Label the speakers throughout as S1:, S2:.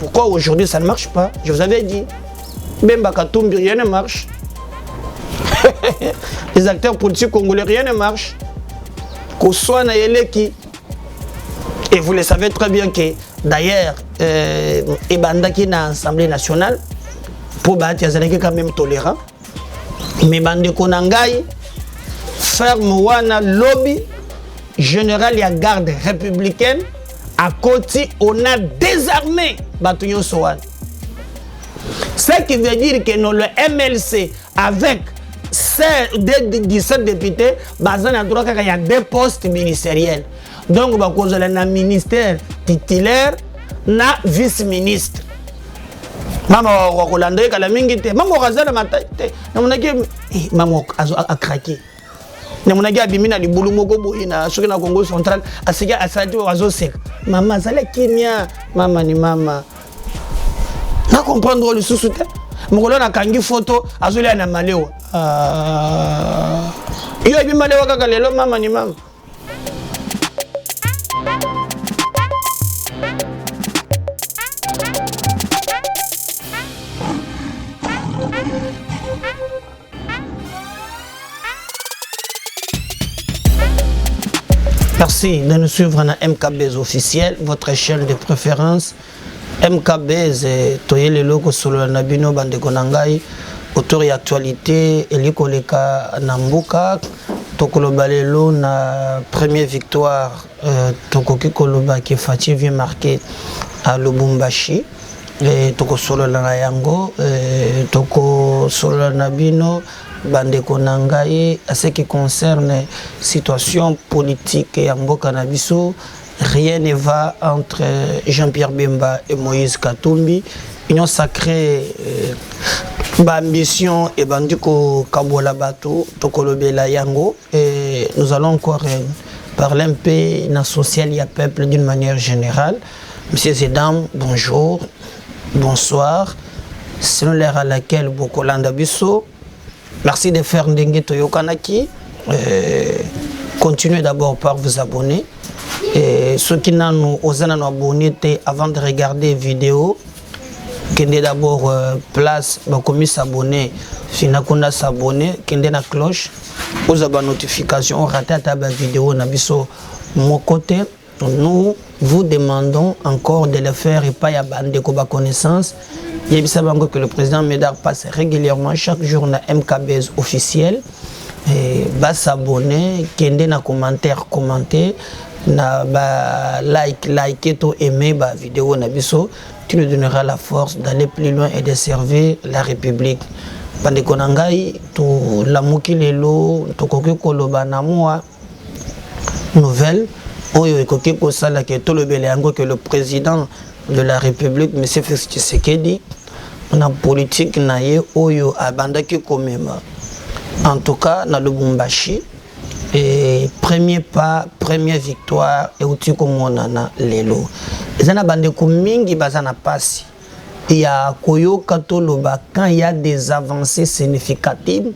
S1: pourquoi aujourd'hui ça ne marche pas? Je vous avais dit. Bemba Katumbi, rien ne marche. Les acteurs politiques congolais, rien ne marche. Koswana Yeleki. Et vous le savez très bien que, d'ailleurs, Ebanda qui est dans l'Assemblée nationale, pour battre, il y a quand même tolérant. Mais Bande Konangai, ferme Wana lobby, général et garde républicaine, à côté, on a désarmé Batounyo Sowan. Ce qui veut dire que nous, le MLC, avec 17 députés, il y a 2 postes ministériels. Donc, il y a un ministère titulaire, na vice-ministre. Maman, Rolandais, Kalamingite, Maman, Razana, Matate, Maman, a craqué. Namunagi abimina li bulumoko boyina soki na Congo central asika asadi wazo sek mama zala kimia mama ni mama na comprendre le sous-souté mokolo na kangi photo azoli na malewa iyo ebimalewa kaka lelo mama ni mama. Merci de nous suivre dans MKBz officiel, votre chaîne de préférence. MKBz, toyele loko solo nabino bande konangai autour de actualité eliko leka nambuka tokoloba lelo na première victoire tokoki koloba ki Fati vient marquer à Lubumbashi et toko solo na yango toko solo nabino bande konangai à ce qui concerne situation politique et amboka na biso. Rien ne va entre Jean-Pierre Bemba et Moïse Katumbi. Union sacrée, ambition et bandiko Kabola Bato, Tokolobela Yango. Et nous allons encore parler un peu dans social et peuple d'une manière générale. Messieurs et dames, bonjour, bonsoir. Selon l'heure à laquelle Bokolanda Bisso, merci de faire Ndengue Toyokanaki. Continuez d'abord par vous abonner. Et ceux qui n'ont osé nous abonner avant de regarder la vidéo, qui ont d'abord place, comme s'abonner, si vous avez s'abonner, qui ont la cloche, vous avez la notification, raté la vidéo, mon côté, nous vous demandons encore de le faire et pas y avoir de connaissances. Il y a que le président Médard passe régulièrement chaque jour dans MKBz officiel. Et s'abonner, qui ont des commentaires, commenter. Na ba like to aimer ba vidéo na biso, tu nous donneras la force d'aller plus loin et de servir la République. Bande konangai to la mukilelo to koki koloba na moi nouvelle oyo ekoki ko sala ke to lobele yango que le président de la République M. Félix Tshisekedi na politique na ye oyo abandaki komema en tout cas na Lubumbashi. Et premier pas, première victoire, et aussi comme on a l'élo. Les gens bande mingi bazana passi. Il y a koyo katoloba quand il y a des avancées significatives.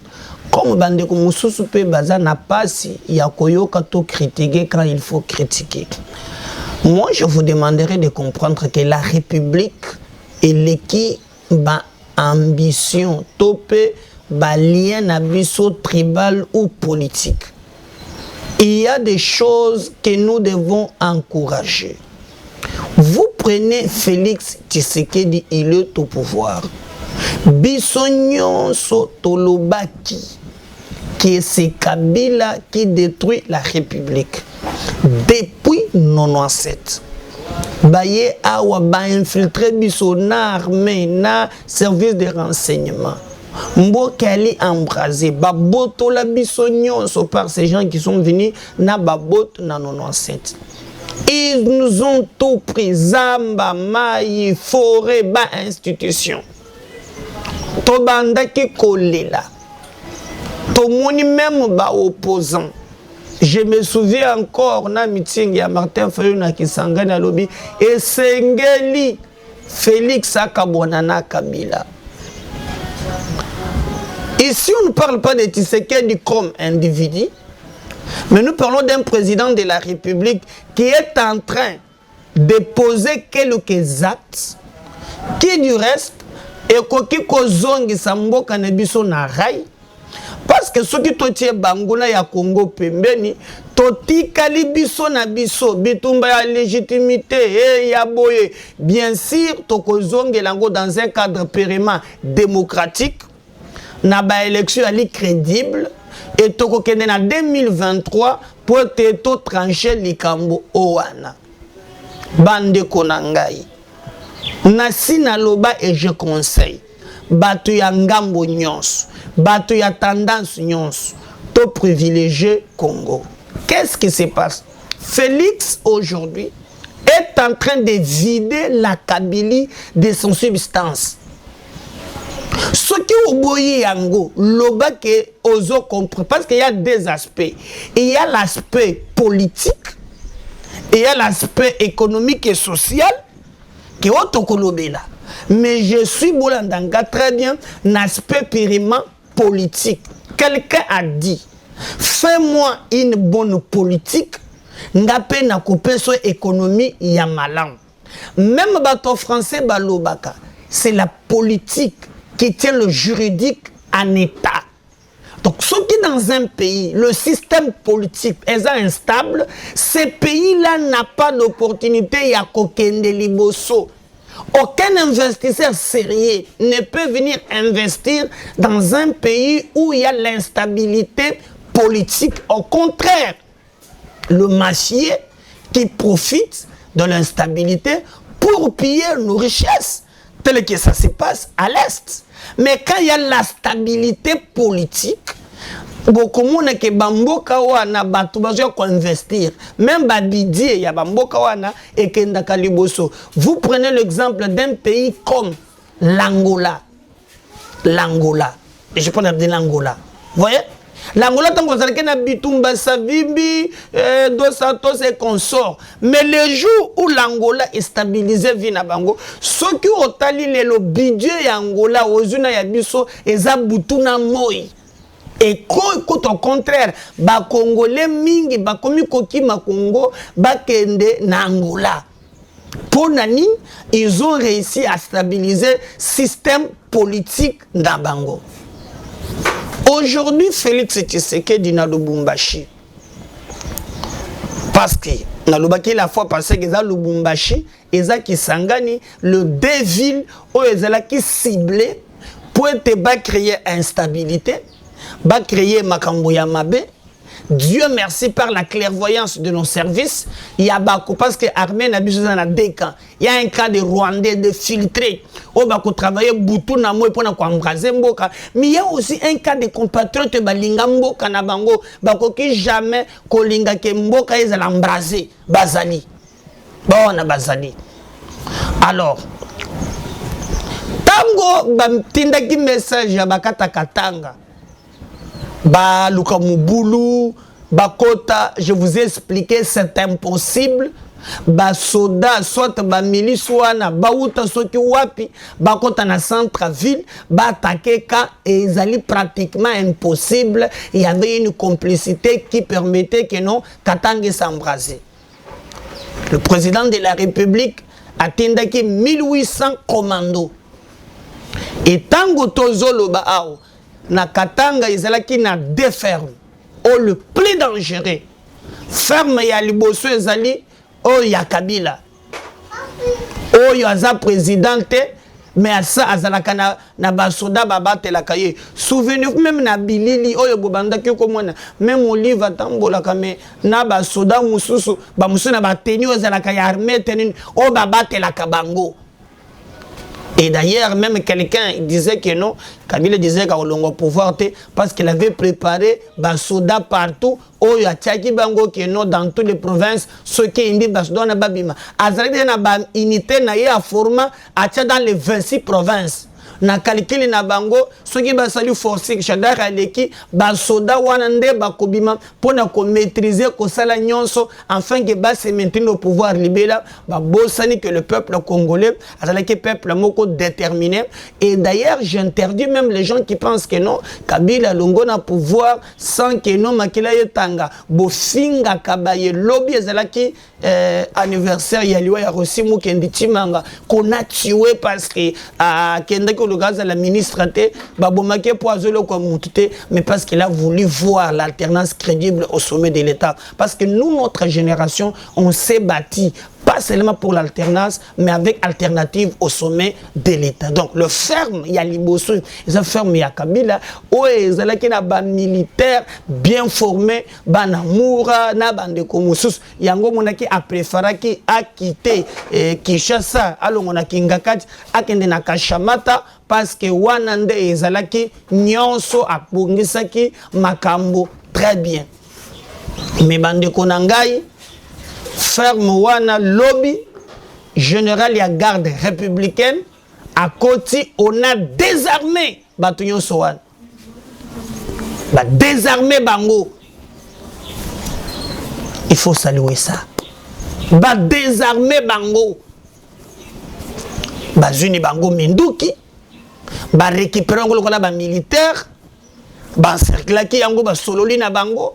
S1: Comme bande mususupe bazana passi, il y a koyo kato critiquer quand il faut critiquer. Moi, je vous demanderai de comprendre que la République est l'équipe ambition, topé, lien abisso tribal ou politique. Il y a des choses que nous devons encourager. Vous prenez Félix Tshisekedi, il est au pouvoir. Bissonyon Sotolobaki, qui est ce Kabila qui détruit la République. Depuis 1997. Baye Awa ba infiltré Bissona armée, na service de renseignement. Mbokali embrasé, baboto la bisognon, par ces gens qui sont venus na babot na 97. Ils nous ont tout pris, Zamba, Maï, forêt, ba institution. Tobanda ki kolela. Tomoni même ba opposant. Je me souviens encore na meeting ya Martin Fayulu na Kisangani na lobby et Sengeli Félix Akabonana Kabila. Ici, on ne parle pas de Tshisekedi comme individu, mais nous parlons d'un président de la République qui est en train de poser quelques actes qui du reste ekoki kozongisa mboka na biso na rai. Parce que ceux qui totie banguna ya Congo pembeni totikali biso na biso bitumba ya légitimité ya boye. Bien sûr tokozonge lango dans un cadre pérément démocratique na ba élection ali crédible et tokokende na 2023 pour te trancher likambo owana. Bande konangai nasi na loba et je conseille bato ya ngambo nyonso, bato ya tendance nyonso, to privilégier Congo. Qu'est-ce qui se passe? Félix aujourd'hui est en train de vider la Kabylie de son substance. Ce qui est au boye yango, loba que ozo comprendre, parce qu'il y a deux aspects. Il y a l'aspect politique, et il y a l'aspect économique et social qui est autocolobé. Mais je suis Bolandanga très bien l'aspect purement politique. Quelqu'un a dit, fais-moi une bonne politique, n'a pas na couper son économie ya malam. Même bateau français balobaka, c'est la politique qui tient le juridique en état. Donc, ceux qui dans un pays, le système politique est instable, ce pays-là n'a pas d'opportunité à kokende liboso. Aucun investisseur sérieux ne peut venir investir dans un pays où il y a l'instabilité politique. Au contraire, le machier qui profite de l'instabilité pour piller nos richesses, tel que ça se passe à l'Est. Mais quand il y a la stabilité politique, beaucoup de monde qui bamboka wana batu bazo ko investir même babidi ya bamboka wana et kendaka liboso. Vous prenez l'exemple d'un pays comme l'Angola. L'Angola. Et je parle de l'Angola. Vous voyez? L'Angola tant qu'on s'arrête na bitumba savimbi Dos Santos et consorts. Mais le jour où l'Angola est stabilisé vina bango, ceux qui ont tali le budget Angola ozuna ya biso eza butuna moi. Et au contraire, ba Congolais mingi ba komi koki ma Congo ba kende na Angola. Pour nani, ils ont réussi à stabiliser le système politique d'Abango. Aujourd'hui, Félix Tshisekedi na Lubumbashi. Parce que na Lubaki la fois passée que za Lubumbashi, eza ki sangani le deux villes où ezala ki ciblé pour te créer instabilité. Va créer makambo ya mabe. Dieu merci par la clairvoyance de nos services. Il y a beaucoup parce que l'armée n'a besoin de deux camps. Il y a un cas de Rwandais de filtrés. On va travailler boutou na moi pour embraser mboka. Mais il y a aussi un cas de compatriotes balinga mboka na bango. Bako ki jamais kolinga ke mboka ils l'embraser. Bazali. Bon na bazali. Alors tango bam tinda ki message ya bakata katanga. Ba Luka Mubulu, Bakota, je vous ai expliqué, c'est impossible. Ba soda, soit ba milice wana, ba uta soki wapi, Bakota na centre-ville, ba attaquer ka et ils allaient pratiquement impossible. Il y avait une complicité qui permettait que non, Katange s'embraser. Le président de la République a tendaki 1800 commandos. Et tango tozolo ba ao, na Katanga ezalaki na deux fermes. Oh, le plus dangereux. Ferme ya liboso ezali oh ya Kabila. Oh yaza présidente mais asa azalaka na basoda babate la kaye. Souvenez-vous même na bilili oh bobanda ki komona même olive tambola kame na basoda mususu ba musu na bateni ozalaka ya armée teni oh babate la kabango. Et d'ailleurs, même quelqu'un disait que non, Kabila disait qu'il a pouvoir parce qu'il avait préparé des soldats partout, où il y a Tchaki Bango qui est dans toutes les provinces, ceux qui ont dit Basdona Babima. Azali na ba unité na ya format dans les 26 provinces. na calcul na bango soki basali forcer Shadrach aleki basoda wana nde bakobima pona ko maîtriser ko sala nyonso afin que bas se maintenir au pouvoir libéral babosani que le peuple congolais azalaki peuple moko déterminé. Et d'ailleurs j'interdis même les gens qui pensent que non Kabila longo na pouvoir sans que non makila yetanga bofinga kabaye lobby ezalaki anniversaire ya liwa ya Rossi Mukendi Timanga qu'on a tué parce que kendaki le gaz à la ministre te babomake poisolo comme mutute mais parce qu'il a voulu voir l'alternance crédible au sommet de l'État. Parce que nous, notre génération, on s'est bâti pas seulement pour l'alternance, mais avec alternative au sommet de l'État. Donc, le ferme, il y a Liboso, il y a ferme, il y a Kabila, où il y a des militaires bien formés, Banamoura, Nabande Komusus, il y a un gars qui a préféré qui a quitté Kinshasa, alors on a Kingakat, a kende na Kashamata, parce que Wanande ezalaki nyonso apungisaki makambo très bien. Mais bande konangai ferme wana lobby général ya garde républicaine à côté on a désarmé batunyo soan ba désarmé bango. Il faut saluer ça. Ba désarmé bango ba zuni bango minduki ba récupérer ngolo kola ba militaire ba cercle ki yango ba sololi na bango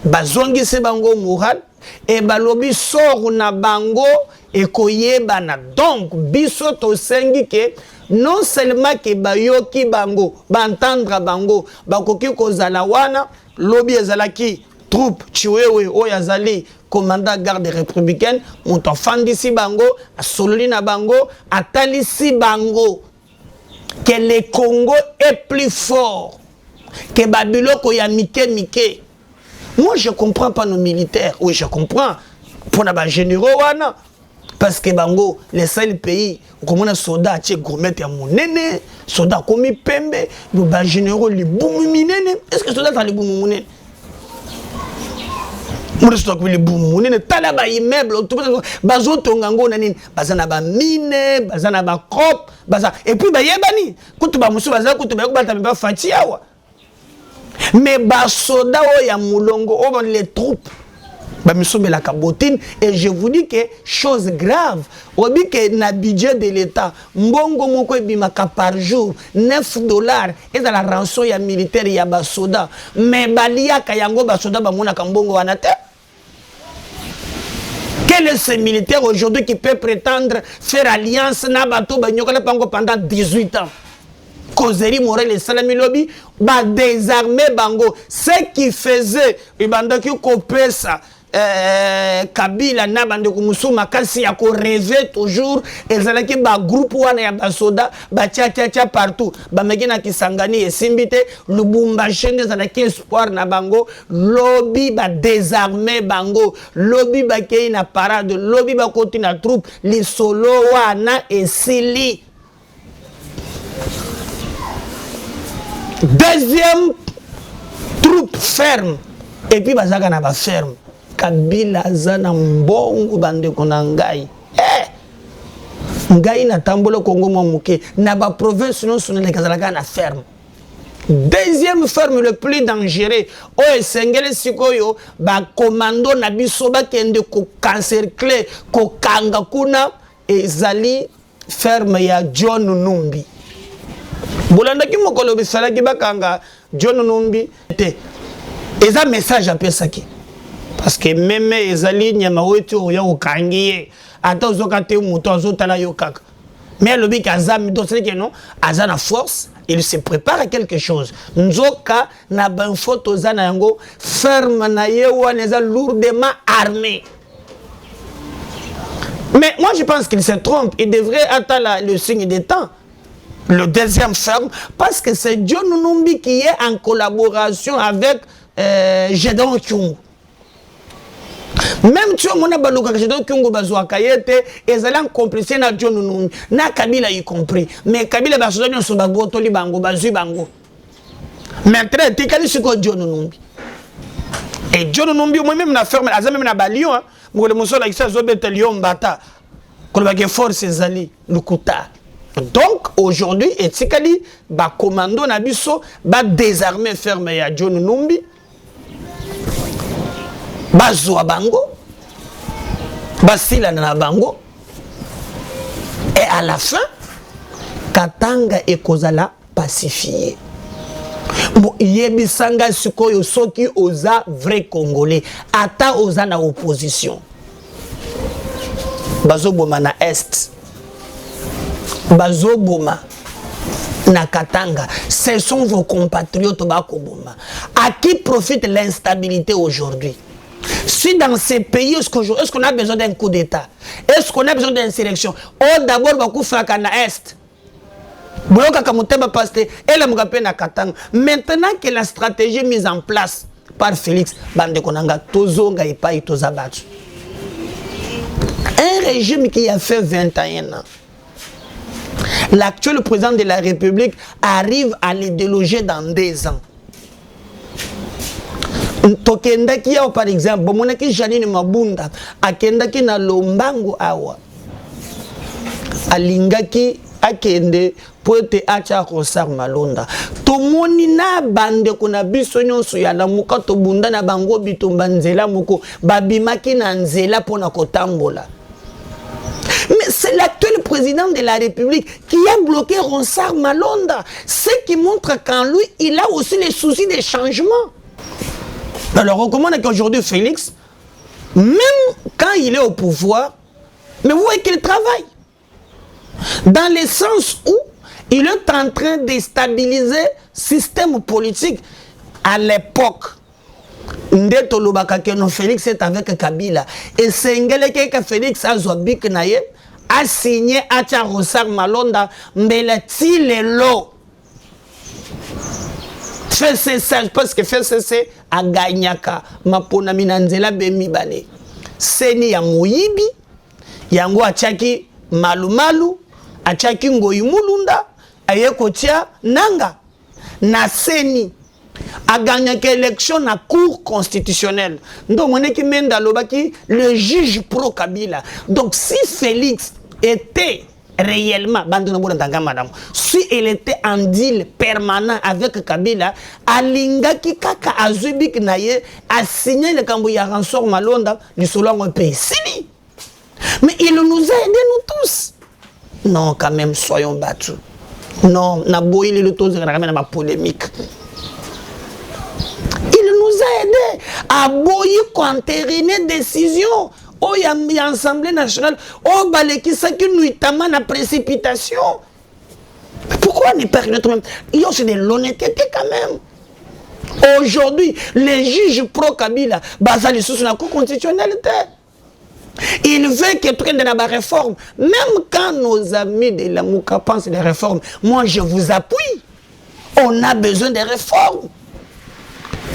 S1: ba zongise bango moral et ba lobi sort na bango et koyeba na. Donc biso to sengi ke non seulement que ba yoki bango ba entendre bango ba koki kozala wana lobi ezalaki troupe chiwewe oyazali commandant garde républicaine monto fandisi bango a sololi na bango atalisi bango que le Congo est plus fort que Babiloko ya mike. Moi je comprends pas nos militaires. Oui, je comprends pour les généraux wana parce que bango les seuls pays comme on a soldats qui gourmet ya monene soldats comme pembe ba généraux li bumu minene. Est-ce que soldats li bumu monene? Moi je trouve que les bumu monene tala ba immeuble tout bazo tongango nani bazana ba mine bazana ba crop baza et puis ba yebani kutu ba musu baza kutu ba yobata ba fatiawa. Mais ba soda o ya mulongo o les troupes ba misombe la cabotine. Et je vous dis que chose grave on dit que na budget de l'État mbongo moko ebimaka par jour $9 et dans la rançon ya militaire ya ba soda mais balia kayango ba soda ba mona kambongo wana te. Quel est ce militaire aujourd'hui qui peut prétendre faire alliance na bato ba nyokola pango pendant 18 ans? Kozeri Morel et Salami Lobby ba désarmer bango. Ce qui faisait ibandaki kopesa Kabila na bande kumusu makasi ya ko rêver toujours ezalaki ba groupe wana ya basoda ba tia partout ba megina kisangani esimbite Lubumbashi ezalaki espoir na bango. Lobby ba désarmer bango, lobby ba kei na parade, lobby ba koti na troupe li solo wana esili. Deuxième troupe ferme et puis bazaka na ba ferme Kabila zana mbongo bande konangai ngai na tambola Congo momuke na ba province non sonale kazalaka na ferme. Deuxième ferme le plus dangereux o esengele sikoyo ba commando na biso ba kende ko encercler ko kanga kuna ezali ferme ya John Numbi. Bolanda ki mokolo bisala ki bakanga John Numbi te eza message appelé saki parce que même ezali nyama wetu ya okangiye ata ozokate muto azotala yo kaka mais le bik azam donc c'est que non azana force il se prépare à quelque chose nzoka na ban photo zana yango ferme na yewa neza lourdement armé. Mais moi je pense qu'il se trompe, il devrait attendre le signe des temps. Le deuxième ferme, parce que c'est John Numbi qui est en collaboration avec Gédon Kyungu. Même si on a baluka Gédon Kyungu bazwa kayete, ils allaient complicer na John Numbi, na Kabila y compris. Mais Kabila basoda nyo soba botoli bango, bazui bango. Maintenant, tikali siko John Numbi. Et John Numbi, moi-même na ferme, azam même na balion, hein. Moi le muso la isa zobete lion bata. Kolba ke force ezali lukuta. Donc, aujourd'hui, etikali, ba commando na biso, ba désarmer ferme ya John Numbi, ba zoa bango, ba sila na bango, et à la fin, Katanga et Kozala pacifié. Bon, yebisanga sikoyo soki oza vrai Congolais, ata oza na opposition. Bazo boma na Est. Bazo boma na Katanga. Ce sont vos compatriotes bakoboma. À qui profite l'instabilité aujourd'hui? Si dans ces pays, est-ce qu'on a besoin d'un coup d'État? Est-ce qu'on a besoin d'insurrection? Oh, d'abord, beaucoup fracas na Est. Maintenant que la stratégie mise en place par Félix Bandekonanga, Tozonga et Paï Tozabatsu. Un régime qui a fait 21 ans. L'actuel président de la République arrive à les déloger dans 2 ans. Tokendaki yao par exemple, bomonaki Janine Mabunda, akendaki na Lombango awa. Alingaki akende poete acha Rosar Malonda. Tomoni na bande kuna biso nyonso ya lamuka to bunda na bango bitumba nzela moko babimaki na nzela pona kotambola. Mais c'est l'actuel président de la République qui a bloqué Rosar Malonda. Ce qui montre qu'en lui, il a aussi les soucis de changement. Alors on recommande qu'aujourd'hui Félix, même quand il est au pouvoir, mais vous voyez qu'il travaille. Dans le sens où il est en train de stabiliser le système politique. À l'époque, Félix est avec Kabila. Et c'est que Félix a signé à Rosar Malonda, mais le lot. Parce que FCC a gagné Mapona Minanzela Bemibale. Seni ya Moyibi, yango achaki Malumalu, achaki Ngoyi Mulunda, ayekotia Nanga. Na Seni a gagné l'élection na cour constitutionnelle. Donc on est qui mène dans le juge pro Kabila. Donc si Félix était réellement, si il était en deal permanent avec Kabila, Alinga ki kaka azubik naye a signé le Kambouya Ransor Malonda du Solon au pays. Mais il nous a aidés nous tous. Non, quand même, soyons battus. Non, n'a boyé le taux de la polémique. Il nous a aidés à boyer qu'entériner décision. Oh, il y a l'Assemblée nationale. Oh, baleki ça qui nous tama na précipitation. Mais pourquoi ne pas notre même? Il y a aussi de l'honnêteté quand même. Aujourd'hui, les juges pro-Kabila, basés sur la Cour constitutionnelle, ils veulent que prenne de la réforme. Même quand nos amis de la Mouka pensent des réformes, moi je vous appuie. On a besoin de réformes.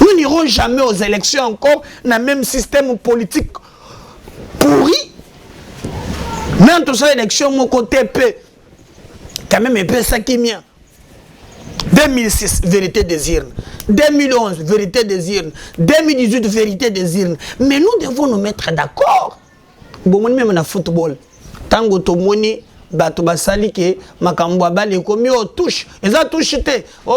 S1: Nous n'irons jamais aux élections encore dans le même système politique pourri. Même tout ça, l'élection, mon côté peut quand même un peu ça qui est mien. 2006, vérité des urnes. 2011, vérité des urnes. 2018, vérité des urnes. Mais nous devons nous mettre d'accord. Bon, même dans le football, tango to moni bato basali ke makambo bale komi o touche. Ils ont touché. Oh,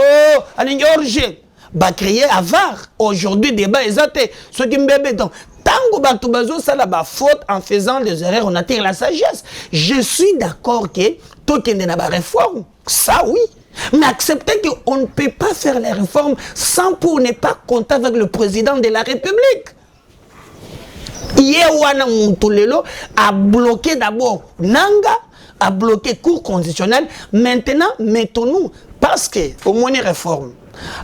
S1: alingi orge. Ba créer avare. Aujourd'hui débat exacté. Ce qui me bébé donc tango bato bazo sala ba faute en faisant des erreurs, on attire la sagesse. Je suis d'accord que tokende na ba réforme. Ça oui. Mais accepter qu'on ne peut pas faire les réformes sans pour ne pas compter avec le président de la République. Yewana Moutolelo a bloqué d'abord Nanga, a bloqué Cour constitutionnelle. Maintenant, mettons-nous, parce que, au moins, une réforme.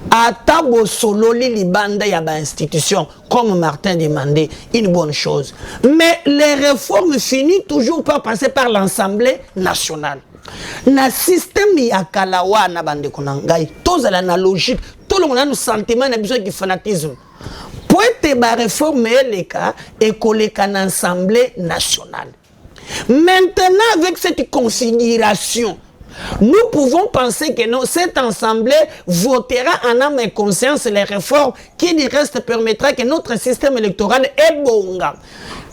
S1: À Tabo Sololi Libanda, il y a une institution, comme Martin demandait, une bonne chose. Mais les réformes finissent toujours par passer par l'Assemblée nationale. Na système ya kalawa na bande konangai tous à l'analogique tout le monde a un sentiment na besoin de fanatisme pour être ba réforme les cas et coller en assemblée nationale. Maintenant avec cette configuration nous pouvons penser que cette assemblée votera en âme et conscience les réformes qui du reste permettra que notre système électoral est bon.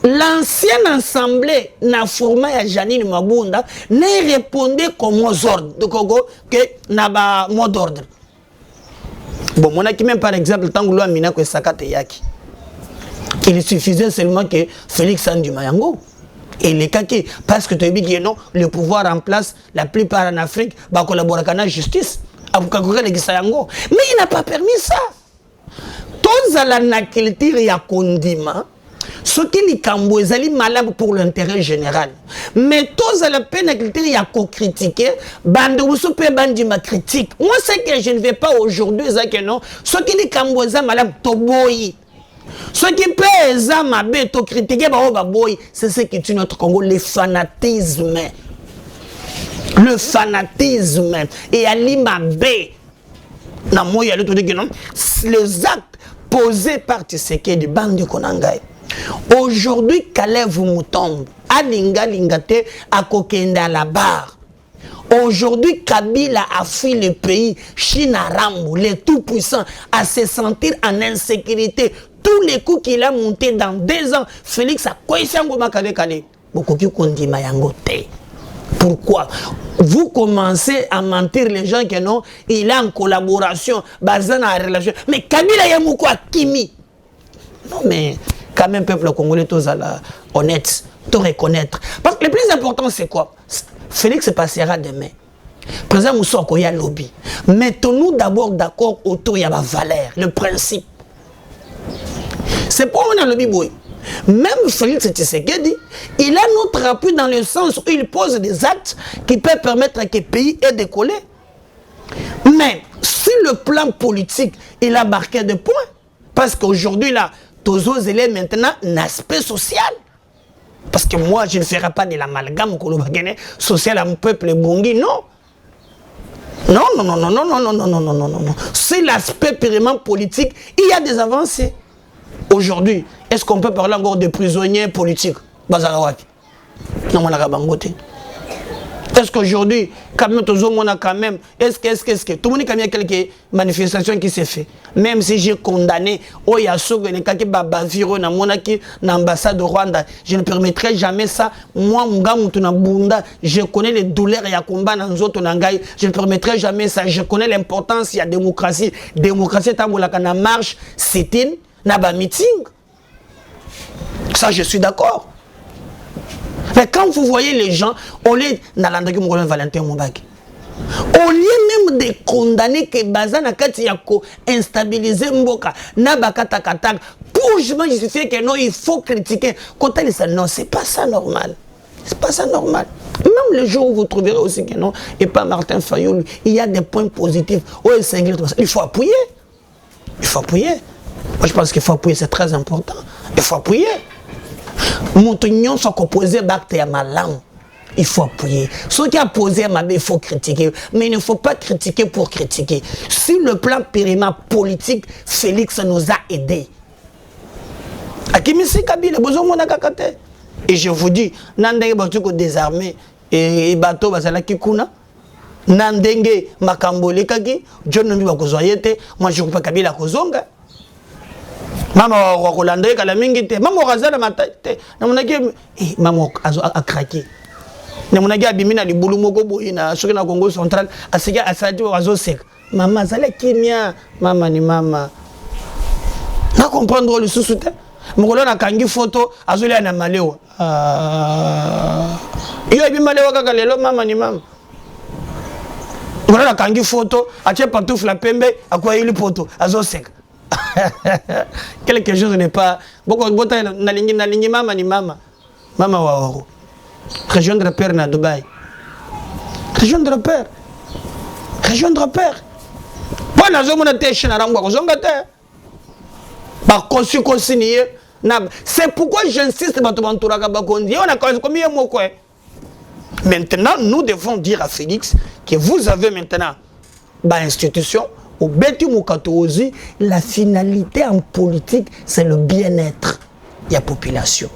S1: L'ancienne assemblée n'a formé à Janine Mabunda ne répondait qu'au mot d'ordre. Que n'a pas mot d'ordre. Bon, mon aki même par exemple, tant que l'on a mis que Sakate Yaki. Il suffisait seulement que Félix Andy Mayango. Et les cas qui, parce que tu as dit que non, le pouvoir en place, la plupart en Afrique, va collaborer avec la justice. Mais il n'a pas permis ça. Tous à la culture et à condiment, ce qui est cambouezali malade pour l'intérêt général. Mais tous à la peine culture et à critiquer, bande ou soupe bandi ma critique. Moi, c'est que je ne vais pas aujourd'hui, c'est que non, ce qui est cambouezali malade, toboyi. Ce qui peut être critiqué, c'est ce qui tue notre Congo, le fanatisme. Le fanatisme. Et à l'imabé, les actes posés par Tshisekedi, bande Konangai. Aujourd'hui, Kalev Moutombe, Alinga Lingate, a kokenda à la barre. Aujourd'hui, Kabila a fui le pays, Chine Rambo, les tout-puissants, à se sentir en insécurité. Tous les coups qu'il a montés dans 2 ans, Félix a quoi ici en beaucoup qui condiment Yangote. Pourquoi? Vous commencez à mentir les gens que non, il est en collaboration, basé dans la relation. Mais Kabila Yamouko a Kimi. Non, mais quand même, peuple congolais, tous à la honnête, tout reconnaître. Parce que le plus important, c'est quoi? Félix passera demain. Président Moussa Okoya lobby. Mettons-nous d'abord d'accord autour de la valeur, le principe. C'est pour on a lobby boy. Même Félix Tshisekedi, il a notre appui dans le sens où il pose des actes qui peuvent permettre que le pays ait décollé. Mais sur le plan politique, il a marqué des points. Parce qu'aujourd'hui, là, tous os élèves maintenant un aspect social. Parce que moi, je ne ferai pas de l'amalgame social à mon peuple bongi, non. Non, non, non, non, non, non, non, non, non, non, non, non. C'est l'aspect purement politique. Il y a des avancées. Aujourd'hui, est-ce qu'on peut parler encore de prisonniers politiques? Bazarawaki. Non, on a rabangoté. Est-ce qu'aujourd'hui, quand même, est-ce que tout le monde a quelques manifestations qui s'est fait? Même si j'ai condamné, l'ambassade de Rwanda, je ne permettrai jamais ça. Moi, je connais les douleurs et combat dans je ne permettrai jamais ça. Je connais l'importance de la démocratie. Démocratie, c'est marche, sit-in, meeting. Ça, je suis d'accord. Mais quand vous voyez les gens, au lieu Valentin Moubaki, au lieu même de condamner que Bazana Katiako instabiliser Mboka, Nabakatakata, pour justifier que non, il faut critiquer. Quand elle dit non, c'est pas ça normal. C'est pas ça normal. Même le jour où vous trouverez aussi que non, et pas Martin Fayoul, il y a des points positifs. Il faut appuyer. Il faut appuyer. Moi, je pense qu'il faut appuyer, c'est très important. Il faut appuyer. Montignon soit composé d'actes à ma langue. Il faut appuyer. Ceux qui ont posé à ma il faut critiquer. Mais il ne faut pas critiquer pour critiquer. Sur le plan périmètre politique, Félix nous a aidés. Akimisi Kabila, besoin de kakate. Et je vous dis, Nandenge Batuko désarmé et bateau Basala Kikuna. Nandenge Makambole Kaki, John Numi Bakozoyete, moi je ne peux pas Kabila Kozonga. Maman Rolandais Kalamingite, maman Razala Matate, Namonaki, maman a craqué. Namonaki a bimina li Boulumoko Boina, sur la Congo central, à Sega à Sadi Oazo Sec. Maman Zala Kimia, maman ni maman. Na comprendre le sous-soutien. Mokolo na kangi photo, Azolia na Maléo. Iyo ebi Maléo Kakalelo, maman ni maman. Mokolo na kangi photo, Ache Pantouf la Pembe, à quoi il poto, Azo Sec. Quelque chose n'est pas. Beaucoup de nalingi mama ni mama. Mama Waoro. Région de repère na Dubaï. Région de repère. Région de repère. Bon, na zomo na te china rangwa kozonga te. Ba konsu konsigné. C'est pourquoi j'insiste ba to banturaka ba kondi. On a combien de mots quoi. Maintenant, nous devons dire à Félix que vous avez maintenant ba institution. Au Beti Moukatouozi, la finalité en politique, c'est le bien-être de la population.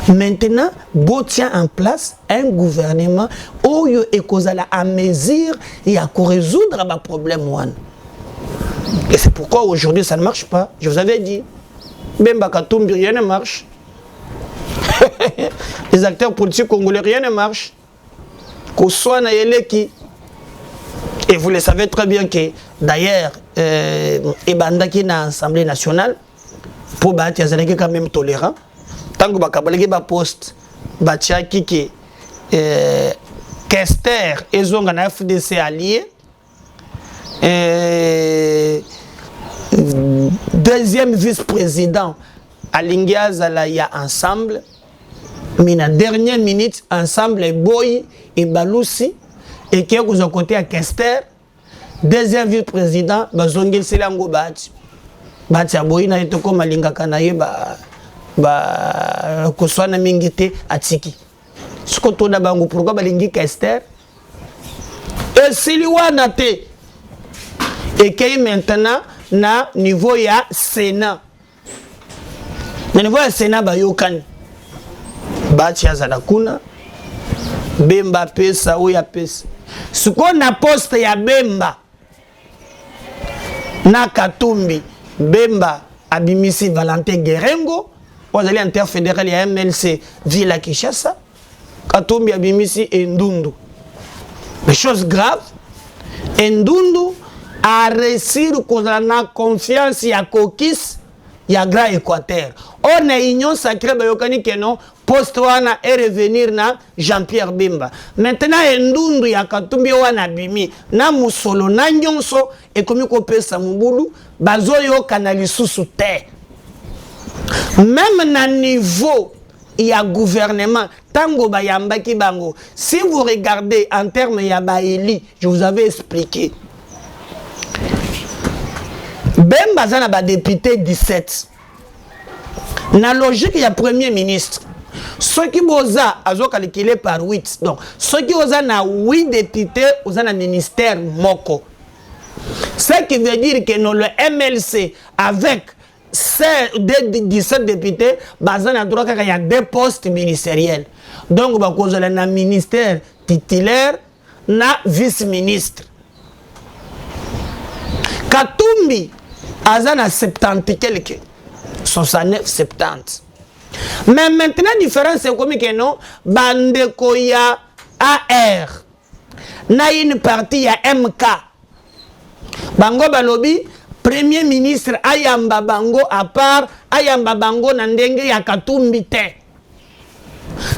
S1: Maintenant, Bo tient en place un gouvernement où il y a à mesure et à résoudre les problèmes. Et c'est pourquoi aujourd'hui ça ne marche pas. Je vous avais dit, Bemba Katumbi, rien ne marche. Les acteurs politiques congolais, rien ne marche. Qu'on soit na Yeleki. Et vous le savez très bien que, d'ailleurs, Ebanda qui est dans l'Assemblée nationale, pour battre, il y a quand même tolérant. Tant que vous avez poste, Batiaki qui Kester et Zonga FDC allié. Deuxième vice-président, Alingia Zalaya ensemble. Mais dans la dernière minute, ensemble, Boy et Balousi. Et qui est aux côtés à Kester. Deuxième vice-président, Bazongil Selango Bati. Bati Aboy na été comme Alinga Kanaye, Koswana Mingite Atiki. Ce que tu as dit, pourquoi Balingi Kester? Et si lui a été. Et qui est maintenant na niveau ya Sénat. Na niveau ya Sénat, Bayokan. Bati Azadakuna. Bemba pesa ou ya pesa. Ce qu'on a poste ya Bemba. Na Katumbi. Bemba abimisi Valentin Guerengo. Vous allez interfédéral ya MLC Villa Kishasa. Katumbi abimisi Ndundu. Mais chose grave. Ndundu a réussi à la confiance ya Kokis ya Grand Équateur. On a union sacrée bayokani que non poste wana et revenir na Jean-Pierre Bemba. Maintenant Ndundu ya Katumbi wana bimi na musolo na nyonso et comme ko pesa mubulu bazoyo kanali susu te. Même na niveau il y a gouvernement tango bayamba ki bango. Si vous regardez en termes ya baeli, je vous avais expliqué. Bemba zana ba député 17. Na logique ya premier ministre. Ceux qui boza azo calculé par 8. Donc ceux qui oza na 8 députés oza na ministère moko. Ce qui veut dire que dans le MLC avec 17 députés, bazana droit qu'il y a 2 postes ministériels. Donc ba cause na ministère titulaire na vice-ministre. Katumbi azana 70 quelques 69 70. Mais maintenant différence c'est comme que non bandeko ya AR na une partie ya MK bango balobi premier ministre ayamba bango à part ayamba bango na ndenge ya Katumbi te.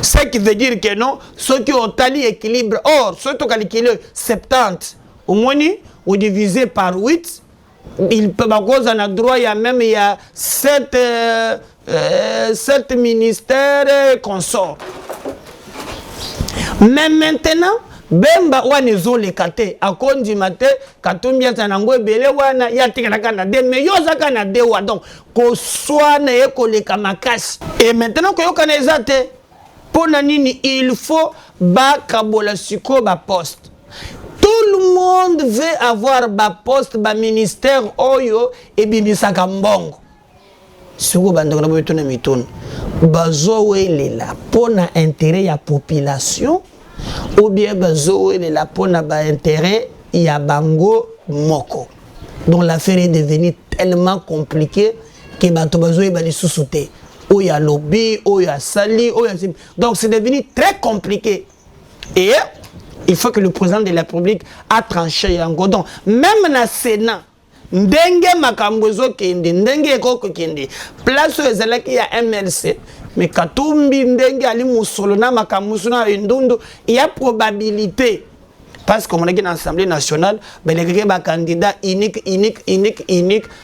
S1: Ce qui veut dire que non ceux qui ont tali équilibre or ceux qui ont calculé 70 au moins ou divisé par 8 il peut pas cause en droit il y a même il y a 7 ministères consorts. Mais maintenant Bemba wane zo le kate akondi mate Katumbi tanango ebele wana ya tikala kana de mais yoza kana de wa donc ko swana e ko le kamakasi et maintenant ko yokana ezate pona nini il faut ba kabola siko ba poste. Tout le monde veut avoir ba poste ba ministère oyo et bimisaka mbongo. Siko bandako na boyetona mitone bazo welela pona intérêt ya population ou bien bazo welela pona ba intérêt ya bango moko. Donc l'affaire est devenue tellement compliquée que bato bazo e bali susute ou ya lobby ou ya sali ou ya donc c'est devenu très compliqué et il faut que le président de la République a tranché en godon même na Sénat ndenge makambozo kende ndenge koko kende place ezalaki ya MLC mais Katumbi ndenge ali musolo na makambozo na Ndundu il y a probabilité parce que on est dans l'Assemblée nationale ben les candidat unique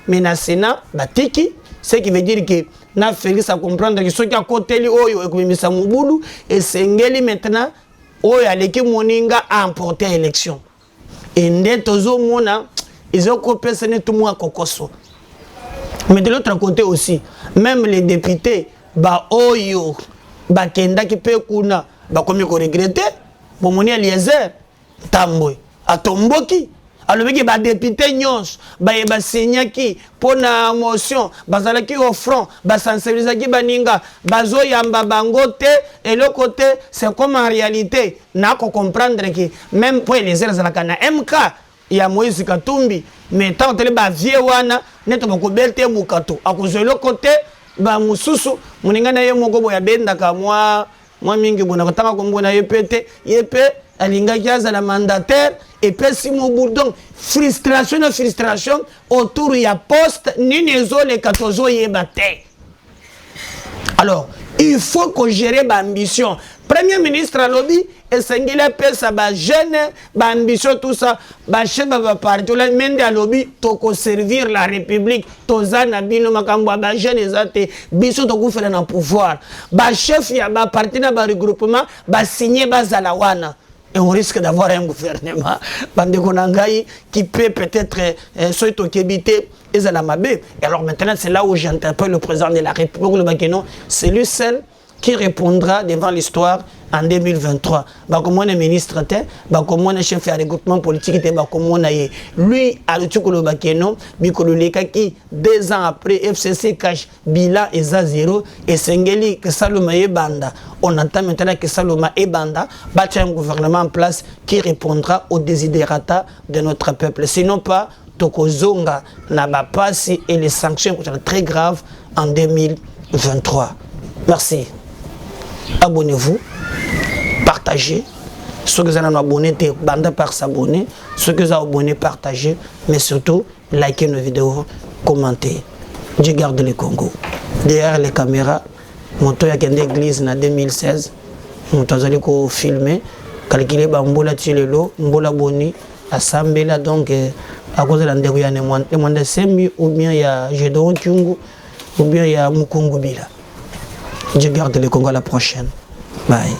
S1: mais na Sénat batiki ce qui veut dire que na Félix à comprendre que ceux qui à côté li oyo ekomimisa mubulu et sengeli maintenant oyo aleki moninga a emporté l'élection et ndetozo mona ils ont coupé ce n'est tout moi kokoso. Mais de l'autre côté aussi, même les députés, bah oyo, bah kenda qui peut kuna, bah comme ils regretter, bon moni Eliezer, tamboy, atomboki, alors que bah député nyons, bah y bah signaki, pour na motion, bah zalaki au front, bah sensibilisaki baninga, bah zo yamba bangote, et l'autre côté c'est comme en réalité, n'a qu'à comprendre que même pour Eliezer zalakana MK. Il y a Moïse Katumbi, mais tant que les vieux wana, net ko belte mukato. À cause de l'autre côté, ba mususu muninga na ye moko boya benda ka moi mingi bona kotanga kombona yepete yepe alinga kiaza la mandataire et puis si mon bourdon frustration autour ya poste nini ezole katozo yebate. Alors il faut que gérer ba ambition. Premier ministre à lobby et sengila pesa ba jeune ba ambition tout ça ba chef ba parti la mende à lobby toko servir la république tozana bino makambo ba jeune ezate biso toko faire na pouvoir ba chef ya ba parti na ba regroupement ba signer ba zalawana. Et on risque d'avoir un gouvernement qui peut peut-être s'auto-kébiter et alors maintenant, c'est là où j'interpelle le président de la République. C'est lui seul qui répondra devant l'histoire en 2023. Comme on est ministre, comme on est chef de regroupement politique, lui, à l'Utchukolo Bakeno, qui 2 ans après, FCC cache bilan et zéro, et Sengeli, que Saloma et Banda. On entend maintenant que Saloma et Banda battent un gouvernement en place qui répondra aux désidérata de notre peuple. Sinon pas, Tokozonga n'a pas et les sanctions seront très graves en 2023. Merci. Abonnez-vous, partagez. Ceux qui sont abonnés, bande par s'abonner. Ceux qui sont abonnés, partagez. Mais surtout, likez nos vidéos, commentez. Je garde le Congo. Derrière les caméras, mon toit y a une église en 2016. Mon toit a filmé. Calculer Bambola Tchilelo, Mbola Boni, Assemblée donc à cause de l'endroit il y a Semi ou bien il y a Jedon Kyungu ou bien il y a Mukungu Bila. Je garde le Congo à la prochaine. Bye.